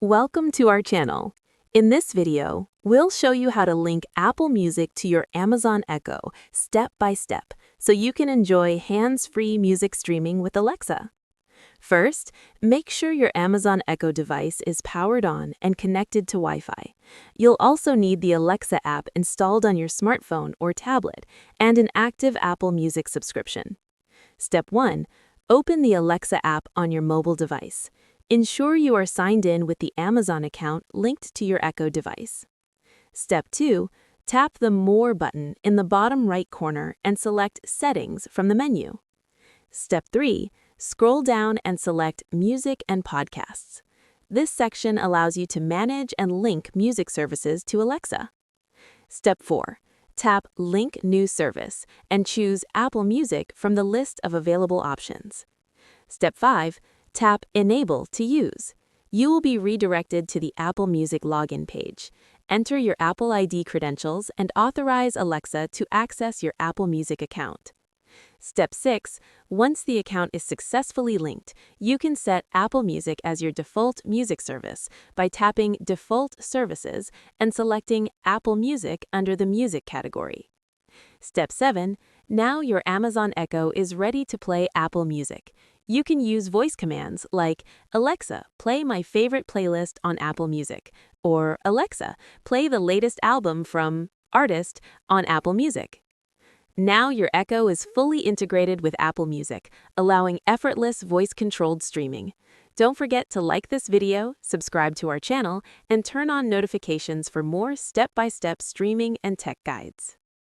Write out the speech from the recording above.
Welcome to our channel. In this video, we'll show you how to link Apple Music to your Amazon Echo step by step so you can enjoy hands-free music streaming with Alexa. First, make sure your Amazon Echo device is powered on and connected to Wi-Fi. You'll also need the Alexa app installed on your smartphone or tablet and an active Apple Music subscription. Step 1. Open the Alexa app on your mobile device. Ensure you are signed in with the Amazon account linked to your Echo device. Step 2. Tap the More button in the bottom right corner and select Settings from the menu. Step 3. Scroll down and select Music and Podcasts. This section allows you to manage and link music services to Alexa. Step 4. Tap Link New Service and choose Apple Music from the list of available options. Step 5. Tap Enable to use. You will be redirected to the Apple Music login page. Enter your Apple ID credentials and authorize Alexa to access your Apple Music account. Step 6. Once the account is successfully linked, you can set Apple Music as your default music service by tapping Default Services and selecting Apple Music under the Music category. Step 7. Now your Amazon Echo is ready to play Apple Music. You can use voice commands like, "Alexa, play my favorite playlist on Apple Music," or "Alexa, play the latest album from artist on Apple Music." Now your Echo is fully integrated with Apple Music, allowing effortless voice-controlled streaming. Don't forget to like this video, subscribe to our channel, and turn on notifications for more step-by-step streaming and tech guides.